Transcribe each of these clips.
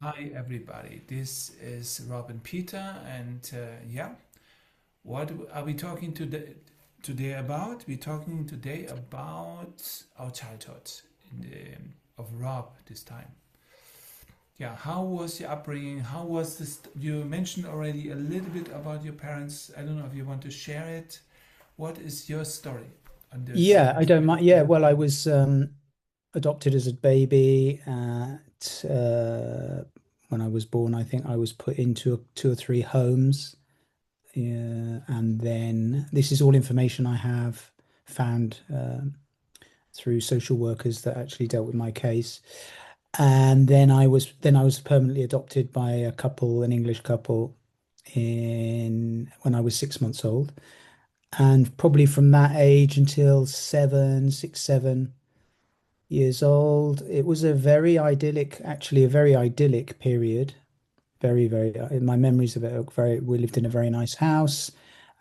Hi, everybody. This is Robin Peter, and yeah, what are we talking today about? We're talking today about our childhood in of Rob this time. Yeah, how was your upbringing? How was this? You mentioned already a little bit about your parents. I don't know if you want to share it. What is your story on this Yeah, I don't topic? mind. Yeah, well, I was adopted as a baby at when I was born. I think I was put into two or three homes. Yeah, and then this is all information I have found through social workers that actually dealt with my case. And then I was permanently adopted by a couple, an English couple, in when I was 6 months old. And probably from that age until 7, 6, 7 years old. It was a very idyllic, actually, a very idyllic period. Very, very, in my memories of it, we lived in a very nice house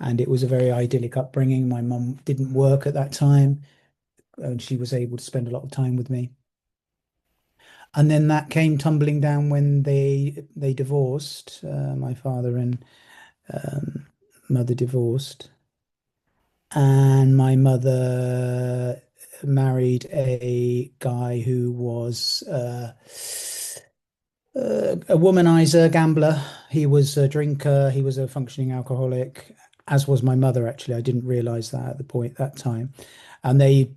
and it was a very idyllic upbringing. My mum didn't work at that time and she was able to spend a lot of time with me. And then that came tumbling down when they divorced. My father and um, mother divorced, and my mother married a guy who was a womanizer, gambler. He was a drinker. He was a functioning alcoholic, as was my mother, actually. I didn't realize that at the point that time. And they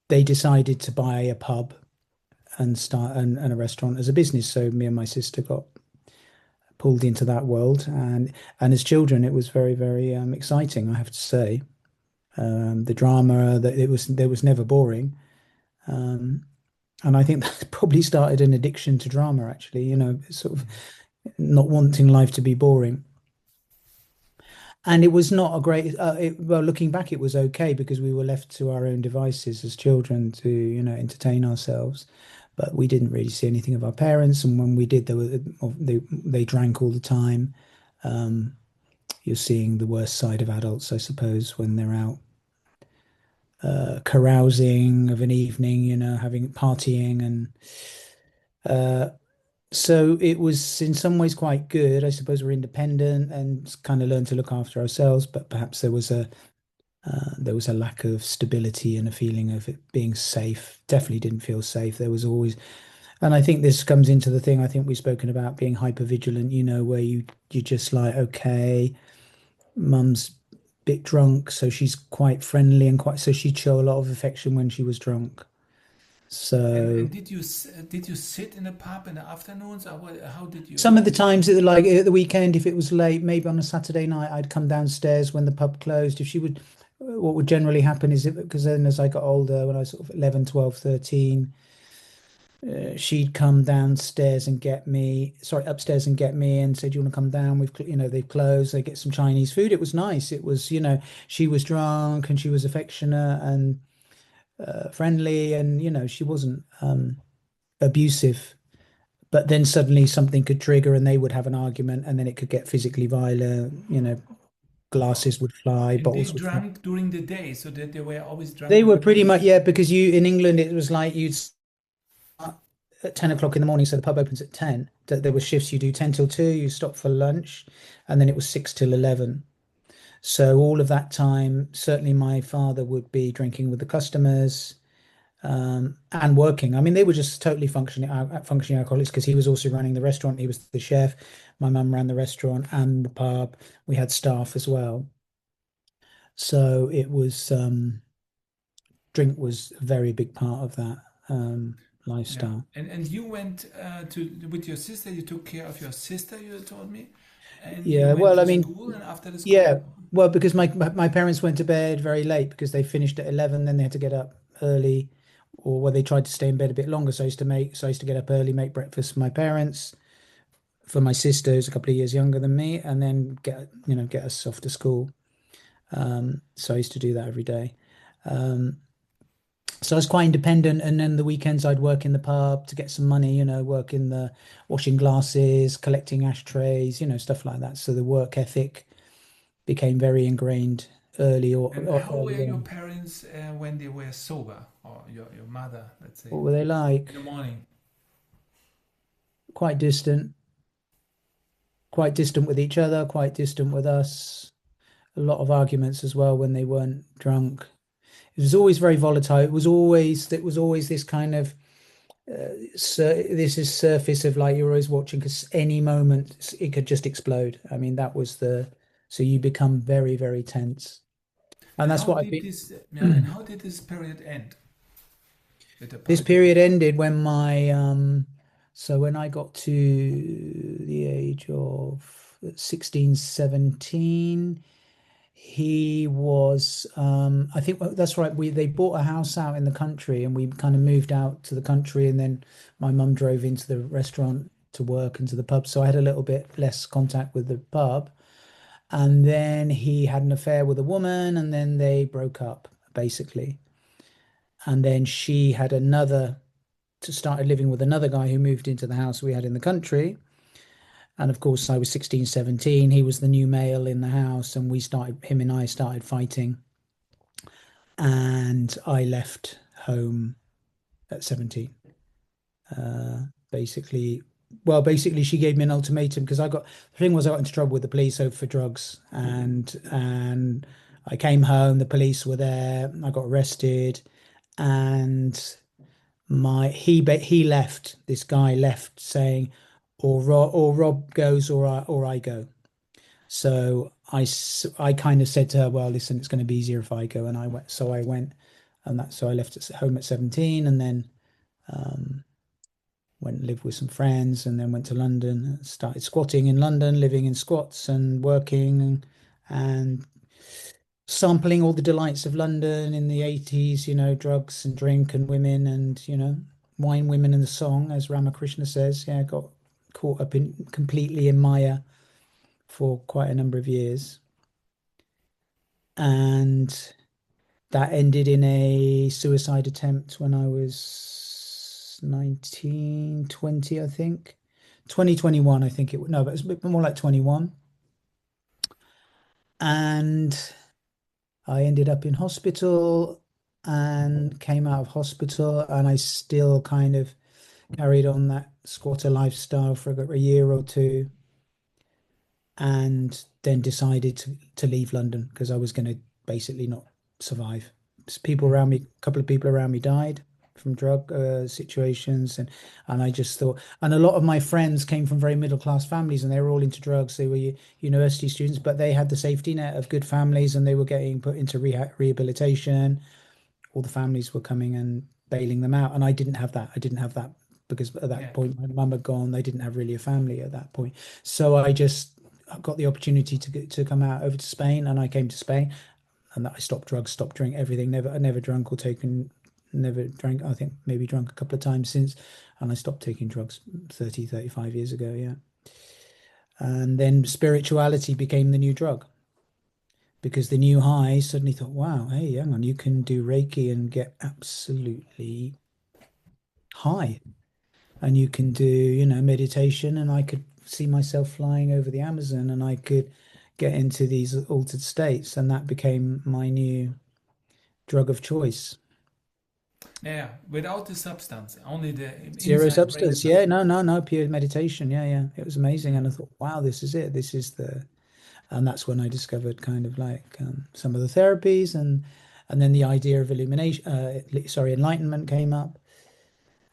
decided to buy a pub and start and a restaurant as a business. So me and my sister got pulled into that world, and as children, it was very, very exciting, I have to say. The drama that it was there was never boring. Um, and I think that probably started an addiction to drama, actually, sort of not wanting life to be boring. And it was not a great, well, looking back, it was okay because we were left to our own devices as children to, entertain ourselves. But we didn't really see anything of our parents. And when we did, they drank all the time. Um, you're seeing the worst side of adults, I suppose, when they're out carousing of an evening, having partying and uh, so it was in some ways quite good. I suppose we're independent and kind of learned to look after ourselves, but perhaps there was a lack of stability and a feeling of it being safe. Definitely didn't feel safe. There was always, and I think this comes into the thing I think we've spoken about being hyper vigilant, where you just like, okay, mum's a bit drunk, so she's quite friendly and quite so she'd show a lot of affection when she was drunk. And So did you sit in a pub in the afternoons, or what, how did you? some of the times, like at the weekend, if it was late, maybe on a Saturday night, I'd come downstairs when the pub closed. If she would, what would generally happen is because then as I got older, when I was sort of 11, 12, 13, she'd come downstairs and get me, sorry, upstairs and get me and said, "Do you want to come down? They've closed. They get some Chinese food." It was nice. It was, she was drunk and she was affectionate and friendly and, she wasn't abusive. But then suddenly something could trigger and they would have an argument and then it could get physically violent, Oh, glasses would fly, and they bottles would fly. drank during the day, so that they were always drunk They in the were pretty morning. much, yeah, because in England it was like you'd start at 10 o'clock in the morning, so the pub opens at 10. There were shifts you do 10 till 2, you stop for lunch, and then it was 6 till 11. So all of that time, certainly my father would be drinking with the customers. And working. I mean, they were just totally functioning alcoholics because he was also running the restaurant. He was the chef. My mum ran the restaurant and the pub. We had staff as well. So it was drink was a very big part of that Yeah, lifestyle. and you went to with your sister. You took care of your sister. You told me, and you Yeah, went well, I to mean, school. And after the school, yeah, well, because my parents went to bed very late because they finished at 11, then they had to get up early, or well, they tried to stay in bed a bit longer. So I used to get up early, make breakfast for my parents, for my sister who's a couple of years younger than me, and then get us off to school. So I used to do that every day. Um, so I was quite independent, and then the weekends I'd work in the pub to get some money, work in the washing glasses, collecting ashtrays, stuff like that. So the work ethic became very ingrained and or how were early your on. parents when they were sober, or your mother, let's say, What were they in like? the morning? quite distant with each other, quite distant with us. A lot of arguments as well when they weren't drunk. It was always very volatile. It was always this kind of this is surface of like you're always watching because any moment it could just explode. I mean, that was the so you become very, very tense. And And that's how what I've did been. this, yeah, and how did this period end with the This partner? period ended when my so when I got to the age of 16, 17, he was I think that's right. They bought a house out in the country and we kind of moved out to the country and then my mum drove into the restaurant to work and to the pub. So I had a little bit less contact with the pub. And then he had an affair with a woman and then they broke up basically. And then she had another started living with another guy who moved into the house we had in the country. And of course, I was 16, 17. He was the new male in the house, and him and I started fighting. And I left home at 17. Uh, basically, basically, she gave me an ultimatum because the thing was, I got into trouble with the police over for drugs, and I came home, the police were there, I got arrested, and he left. This guy left saying, or Rob goes, or I go. So I kind of said to her, well, listen, it's going to be easier if I go, and I went. So I went, so I left at home at 17, and then um, went and lived with some friends, and then went to London, started squatting in London, living in squats and working and sampling all the delights of London in the 80s, drugs and drink and women and, wine, women and the song, as Ramakrishna says. Yeah, got caught up in completely in Maya for quite a number of years. And that ended in a suicide attempt when I was 19, 20, I think. 2021, I think no, but it's a bit more like 21. And I ended up in hospital and came out of hospital, and I still kind of carried on that squatter lifestyle for a year or two, and then decided to leave London because I was going to basically not survive. People Mm. around me, a couple of people around me died from drug situations, and I just thought, and a lot of my friends came from very middle class families, and they were all into drugs. They were university students, but they had the safety net of good families, and they were getting put into rehabilitation. All the families were coming and bailing them out, and I didn't have that. I didn't have that because at that Yeah, point my mum had gone. They didn't have really a family at that point, so I just got the opportunity to come out over to Spain, and I came to Spain, and I stopped drugs, stopped drink everything. I never drunk or taken, never drank. I think maybe drunk a couple of times since, and I stopped taking drugs 35 years ago. Yeah, and then spirituality became the new drug because the new high suddenly thought, wow, hey, hang on, you can do Reiki and get absolutely high, and you can do, meditation, and I could see myself flying over the Amazon, and I could get into these altered states, and that became my new drug of choice. yeah, without the substance, only the Zero inside brain substance. Yeah, substance. no, no, no, pure meditation. Yeah, yeah. It was amazing. And I thought, wow, this is it. And that's when I discovered kind of like some of the therapies, and then the idea of enlightenment came up,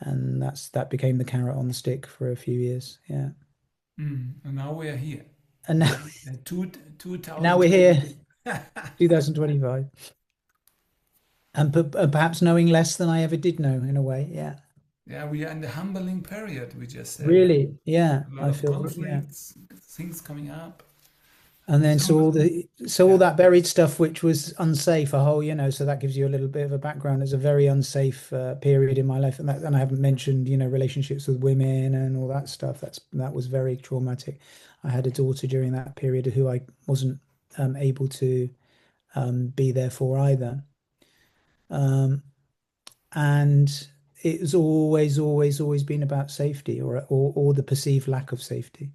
and that became the carrot on the stick for a few years. Yeah. And now we are here, And now, two, now we're here, 2020. 2025. And perhaps knowing less than I ever did know in a way. Yeah. Yeah, we are in the humbling period, we just said. Really. Yeah. A lot I of feel, yeah. conflicts, things coming up. And then Some, all yeah, that buried stuff which was unsafe, so that gives you a little bit of a background. It's a very unsafe period in my life, and I haven't mentioned, relationships with women and all that stuff. That was very traumatic. I had a daughter during that period who I wasn't able to be there for either. Um, and it was always, always, always been about safety or the perceived lack of safety.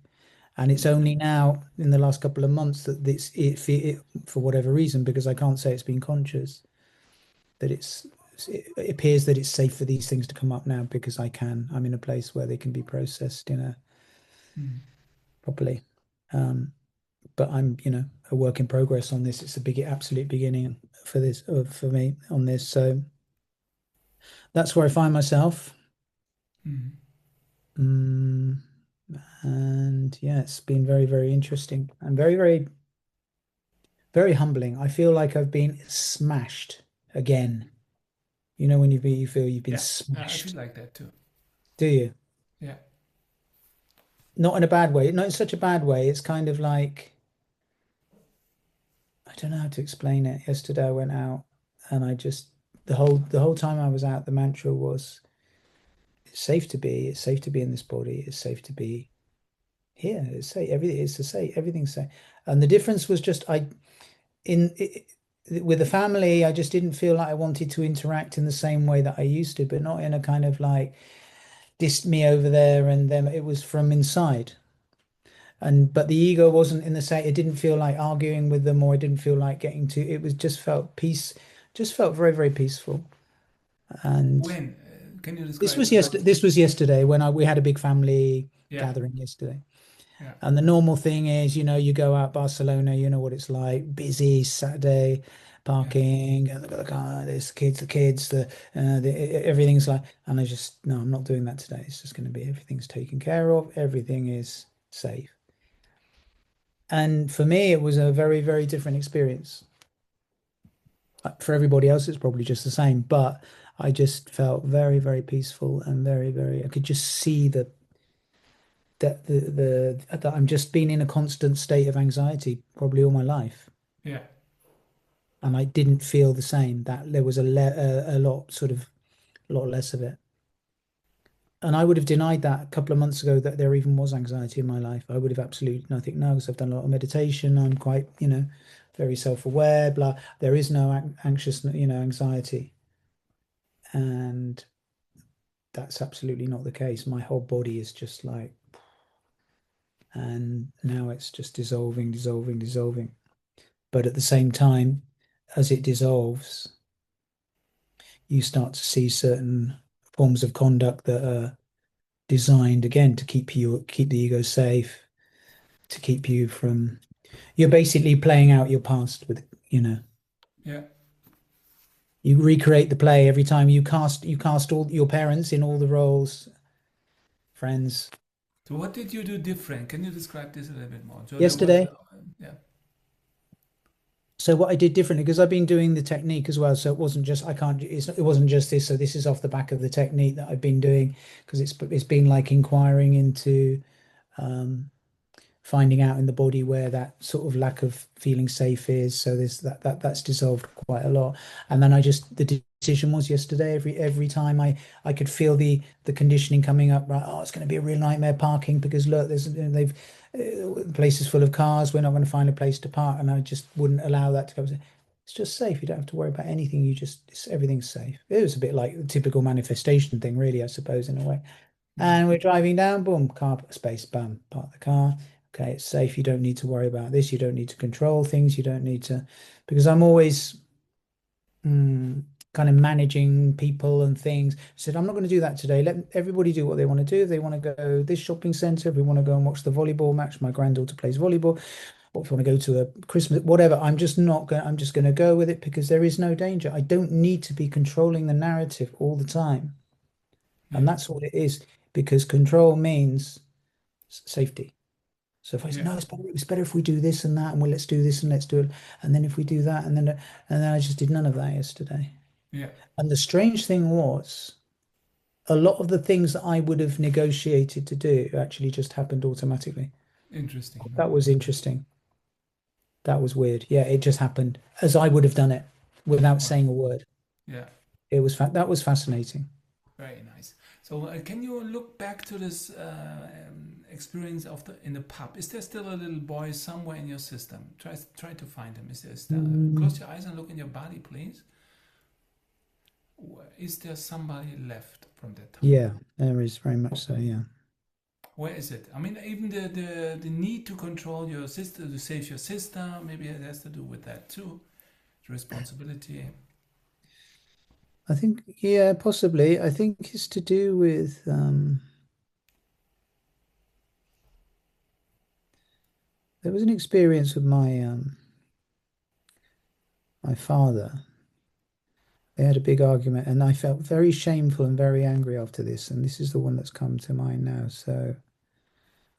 And it's only now in the last couple of months that for whatever reason, because I can't say it's been conscious, that it appears that it's safe for these things to come up now because I'm in a place where they can be processed Mm. properly. Um, but I'm, a work in progress on this. It's a big, absolute beginning for this, for me on this. So that's where I find myself. Mm. Mm, and yeah, it's been very, very interesting and very, very, very humbling. I feel like I've been smashed again. You know, when you feel you've been Yeah, I feel smashed, like that too. do you? Yeah. Not in a bad way, not in such a bad way. It's kind of like, I don't know how to explain it. Yesterday I went out and I just the whole time I was out, the mantra was it's safe to be in this body, it's safe to be here, it's safe, everything is to say, everything's safe. And the difference was just in it, with the family, I just didn't feel like I wanted to interact in the same way that I used to, but not in a kind of like dissed me over there and them. It was from inside. And but the ego wasn't in the same, it didn't feel like arguing with them, or it didn't feel like getting to, it was just felt peace, just felt very, very peaceful. And When? Can you this describe was it? What? yesterday when we had a big family Yeah. gathering yesterday. Yeah. And the normal thing is, you go out Barcelona, you know what it's like, busy Saturday, Yeah. parking, and the car, there's the kids, everything's like, and I just, no, I'm not doing that today. It's just going to be, everything's taken care of, everything is safe. And for me, it was a very, very different experience. For everybody else, it's probably just the same, but I just felt very, very peaceful and very, very, I could just see that I'm just been in a constant state of anxiety probably all my life. Yeah. And I didn't feel the same, that there was a lot, sort of, a lot less of it. And I would have denied that a couple of months ago that there even was anxiety in my life. I would have absolutely nothing. No, because I've done a lot of meditation. I'm quite, very self-aware, blah. There is no anxious, anxiety. And that's absolutely not the case. My whole body is just like, and now it's just dissolving, dissolving, dissolving. But at the same time, as it dissolves, you start to see certain forms of conduct that are designed again to keep the ego safe, to keep you from, you're basically playing out your past with, Yeah. you recreate the play every time you cast all your parents in all the roles, friends. So what did you do different? Can you describe this a little bit more? So there was, Yesterday, yeah. so what I did differently, because I've been doing the technique as well, so it wasn't just, it wasn't just this. So this is off the back of the technique that I've been doing, because it's been like inquiring into, um, finding out in the body where that sort of lack of feeling safe is. So there's that's dissolved quite a lot. And then the decision was yesterday, every time I could feel the conditioning coming up, right? Oh, it's going to be a real nightmare parking, because look, the place is full of cars. We're not going to find a place to park, and I just wouldn't allow that to go. It's just safe. You don't have to worry about anything. Everything's safe. It was a bit like the typical manifestation thing, really, I suppose, in a way. Mm. And we're driving down, boom, car space, bam, park the car. Okay, it's safe. You don't need to worry about this. You don't need to control things. You don't need to, because I'm always kind of managing people and things. I said, I'm not going to do that today. Let everybody do what they want to do. If they want to go this shopping center, if we want to go and watch the volleyball match, my granddaughter plays volleyball, or if you want to go to a Christmas, whatever, I'm just going to go with it, because there is no danger. I don't need to be controlling the narrative all the time. Yeah. And that's what it is, because control means safety. So if I say, Yeah. no, it's better if we do this and that, and let's do this and let's do it. And then if we do that, and then I just did none of that yesterday. Yeah. And the strange thing was, a lot of the things that I would have negotiated to do actually just happened automatically. Interesting. Huh? That was interesting. That was weird. Yeah, it just happened as I would have done it without Wow. saying a word. Yeah. That was fascinating. Very nice. So can you look back to this experience of the in the pub? Is there still a little boy somewhere in your system? Try to find him. Is there still? Mm, Close your eyes and look in your body, please. Is there somebody left from that time? yeah, there is very much so. Yeah. Where is it? I mean, even the need to control your sister, to save your sister, maybe it has to do with that too. The responsibility. I think, yeah, possibly. I think it's to do with, there was an experience with my father. They had a big argument, and I felt very shameful and very angry after this. And this is the one that's come to mind now. So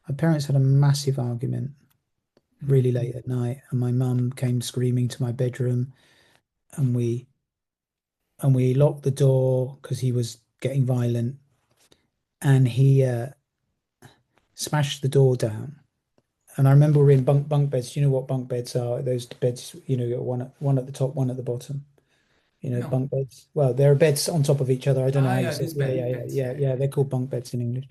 my parents had a massive argument really Mm. late at night, and my mum came screaming to my bedroom, and we locked the door because he was getting violent, and he smashed the door down. And I remember we were in bunk beds. Do you know what bunk beds are? Those beds, you got one at the top, one at the bottom. No. Bunk beds. Well, there are beds on top of each other. I don't know Ah, how you yeah, say it. this Yeah, bed, yeah, yeah, beds. yeah, Yeah, yeah. They're called bunk beds in English.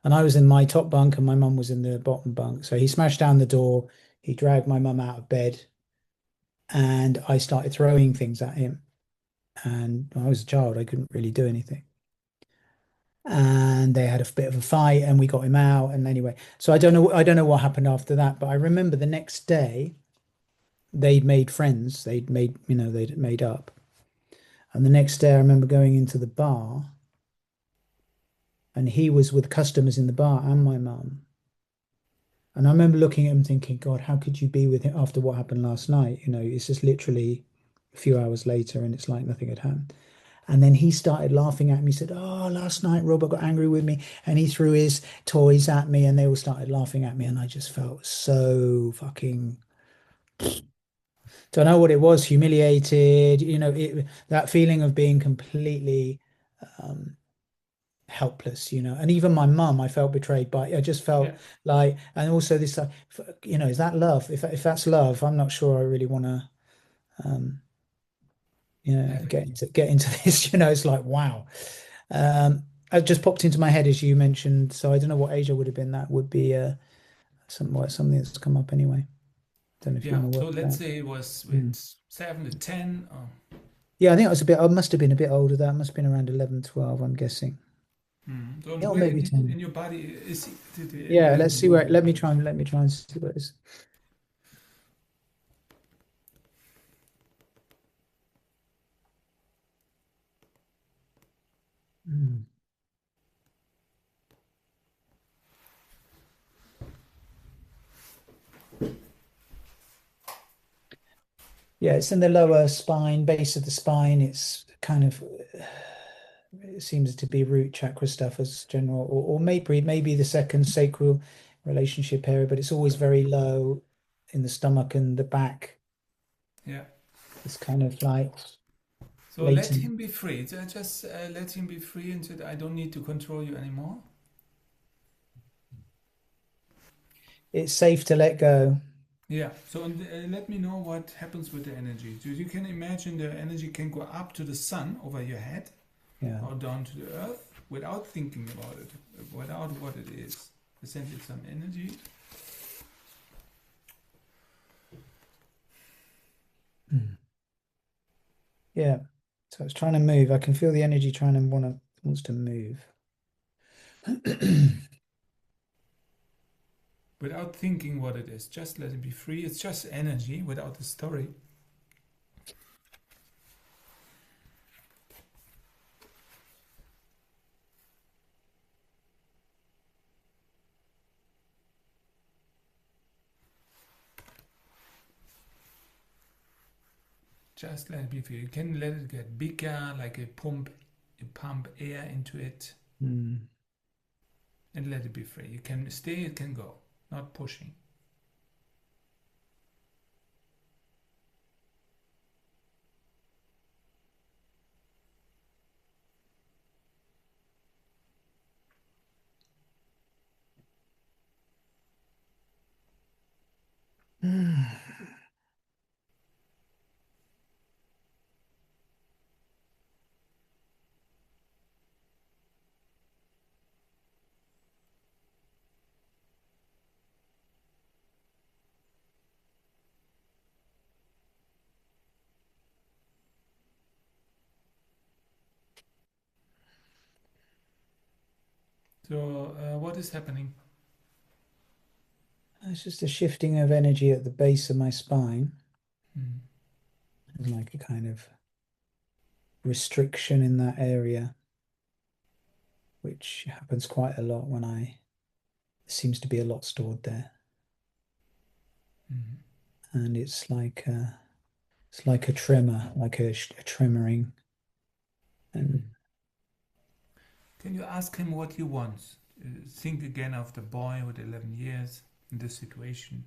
And I was in my top bunk, and my mum was in the bottom bunk. So he smashed down the door. He dragged my mum out of bed, and I started throwing things at him. And I was a child. I couldn't really do anything. And they had a bit of a fight, and we got him out. And anyway, so I don't know what happened after that, but I remember the next day they'd made friends. They'd made up. And the next day I remember going into the bar, and he was with customers in the bar and my mum. And I remember looking at him thinking, God, how could you be with him after what happened last night? It's just literally a few hours later, and it's like nothing had happened. And then he started laughing at me. He said, "Oh, last night Robert got angry with me and he threw his toys at me," and they all started laughing at me. And I just felt so fucking, don't know what it was, humiliated, that feeling of being completely um, helpless, and even my mum, I felt betrayed by. I just felt yeah, like, and also this, is that love? If that's love, I'm not sure I really want to, um, definitely. get into this. It's like wow. It just popped into my head as you mentioned. So I don't know what age I would have been. That would be something that's come up anyway. Don't know if you Yeah, want to so work let's that. say it was Mm. with 7 to 10. Yeah, I think I was a bit. I must have been a bit older. That must have been around 11, 12, I'm guessing. So Yeah, or where maybe in 10. your body is the Yeah, let's energy? see where. Let me try and see where it is. Mm. Yeah, it's in the lower spine, base of the spine. It's kind of, it seems to be root chakra stuff as general, or maybe the second sacral relationship area, but it's always very low in the stomach and the back. Yeah. It's kind of like So let latent. him be free. Just let him be free and said, I don't need to control you anymore. It's safe to let go. Yeah. So let me know what happens with the energy. So you can imagine the energy can go up to the sun over your head Yeah. or down to the earth without thinking about it, without what it is. Essentially, some energy. Mm. Yeah. So it's trying to move. I can feel the energy trying to wants to move. Without thinking what it is. Just let it be free. It's just energy without the story. Just let it be free. You can let it get bigger, like a pump. You pump air into it Mm. and let it be free. You can stay, it can go, not pushing. So, what is happening? It's just a shifting of energy at the base of my spine. Hmm. There's like a kind of restriction in that area, which happens quite a lot when I, seems to be a lot stored there. Mhm. and it's like a trimmer, like a trimmering. And Mhm. Can you ask him what he wants? Think again of the boy with 11 years in this situation.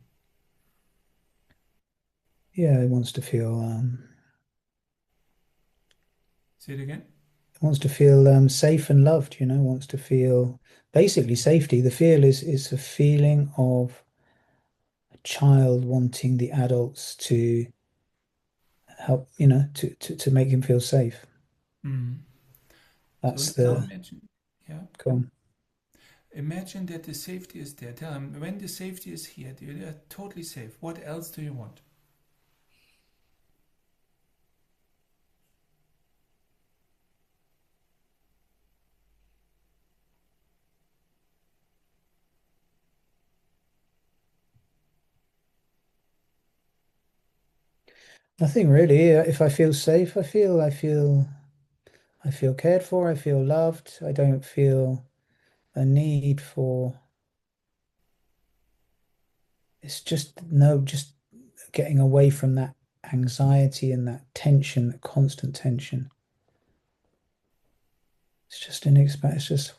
yeah, it wants to feel Say it again. safe and loved, wants to feel basically safety. The feel is a feeling of a child wanting the adults to help, to make him feel safe. Mhm. So That's now the imagine, yeah, Cool. imagine that the safety is there. Tell him when the safety is here, you are totally safe. What else do you want? Nothing really. If I feel safe, I feel cared for, I feel loved. I don't feel a need for it's just no, just getting away from that anxiety and that tension, that constant tension. It's just it's just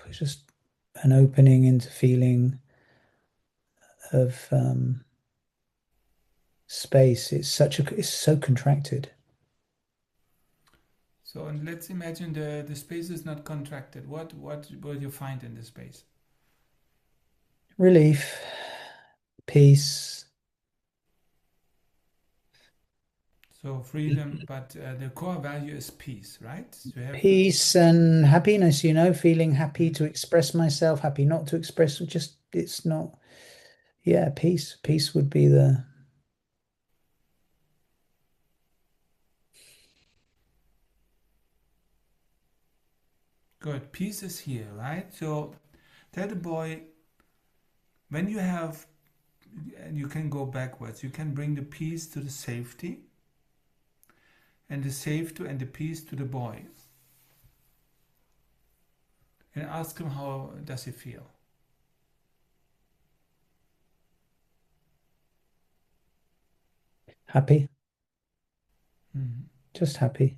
it's just an opening into feeling of space. It's so contracted. So and let's imagine the space is not contracted. What will you find in the space? Relief, peace, So freedom, but the core value is peace, right? You have peace and happiness, feeling happy to express myself, happy not to express, just it's not, yeah, peace. Peace would be the, good. Peace is here, right? So tell the boy when you have, and you can go backwards. You can bring the peace to the safety, and the safety and the peace to the boy, and ask him how does he feel. happy, Mhm. just happy,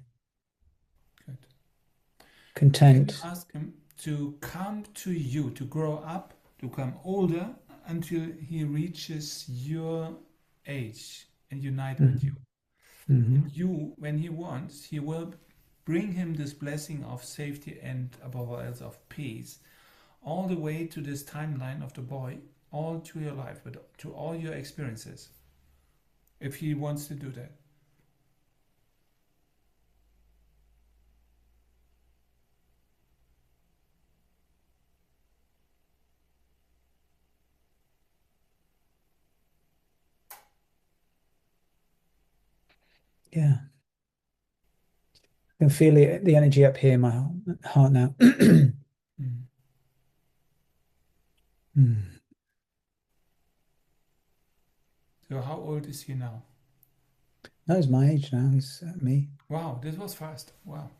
Good. Can you content. ask him to come to you, to grow up, to come older until he reaches your age and unite with you? Mhm. Mhm. And you, when he wants, he will bring him this blessing of safety and above all else of peace, all the way to this timeline of the boy, all to your life, but to all your experiences, if he wants to do that. Yeah, I can feel the energy up here in my heart now. Mm. Mm. So, how old is he now? No, he's my age now. He's me. Wow, this was fast. Wow.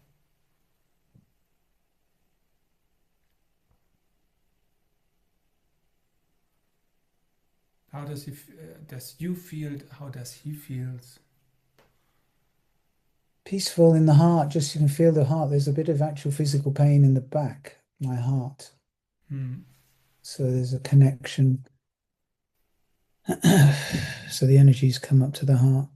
How does does you feel? How does he feels? Peaceful in the heart. Just you can feel the heart. There's a bit of actual physical pain in the back, my heart. Hmm. So there's a connection. So the energies come up to the heart.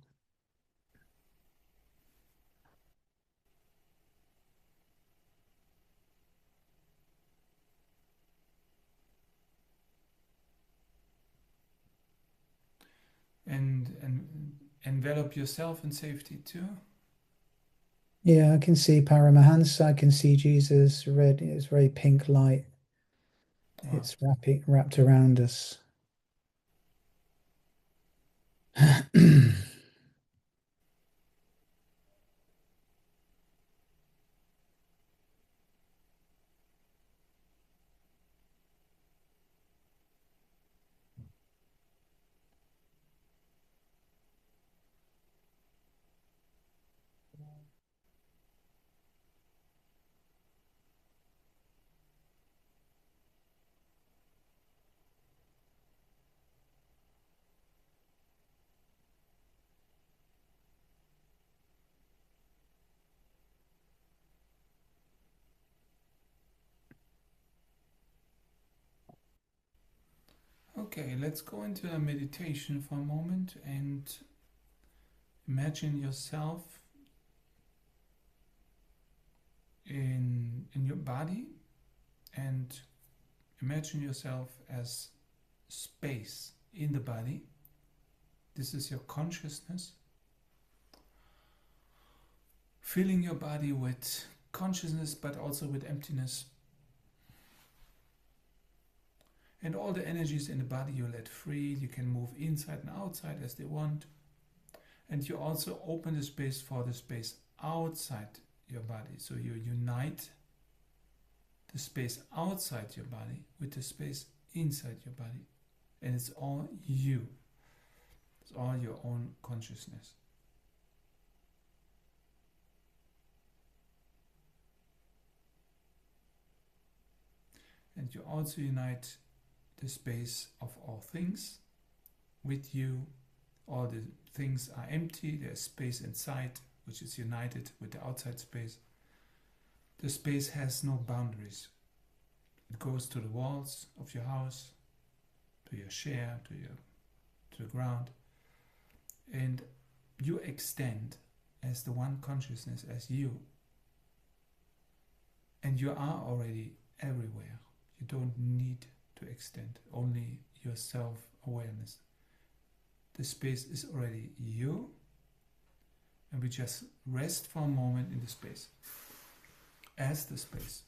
And envelop yourself in safety too. Yeah, I can see Paramahansa. I can see Jesus. Red. It's very pink light. Wow. It's wrapped around us. Okay, let's go into a meditation for a moment and imagine yourself in your body, and imagine yourself as space in the body. This is your consciousness. Filling your body with consciousness but also with emptiness. And all the energies in the body you let free. You can move inside and outside as they want. And you also open the space for the space outside your body. So you unite the space outside your body with the space inside your body. And it's all you. It's all your own consciousness. And you also unite the space of all things with you. All the things are empty. There's space inside, which is united with the outside space. The space has no boundaries. It goes to the walls of your house, to your chair, to the ground. And you extend as the one consciousness, as you. And you are already everywhere. You don't need to extend, only your self-awareness. The space is already you, and we just rest for a moment in the space, as the space.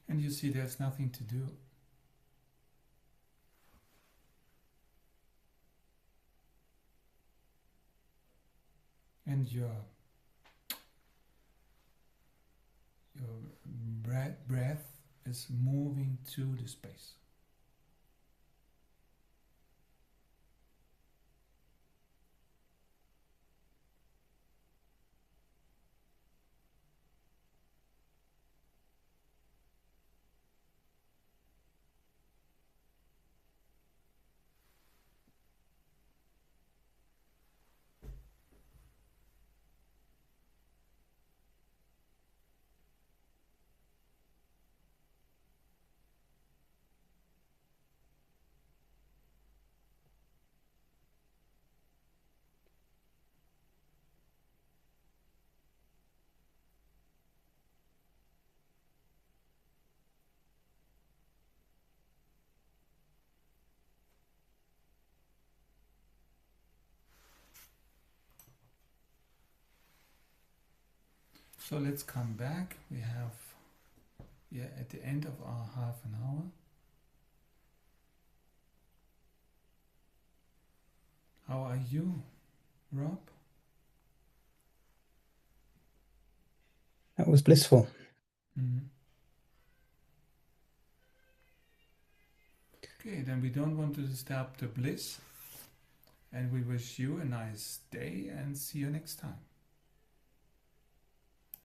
And you see there's nothing to do. And your breath is moving to the space. So let's come back. We have, at the end of our half an hour. How are you, Rob? That was blissful. Okay, then we don't want to disturb the bliss. And we wish you a nice day and see you next time.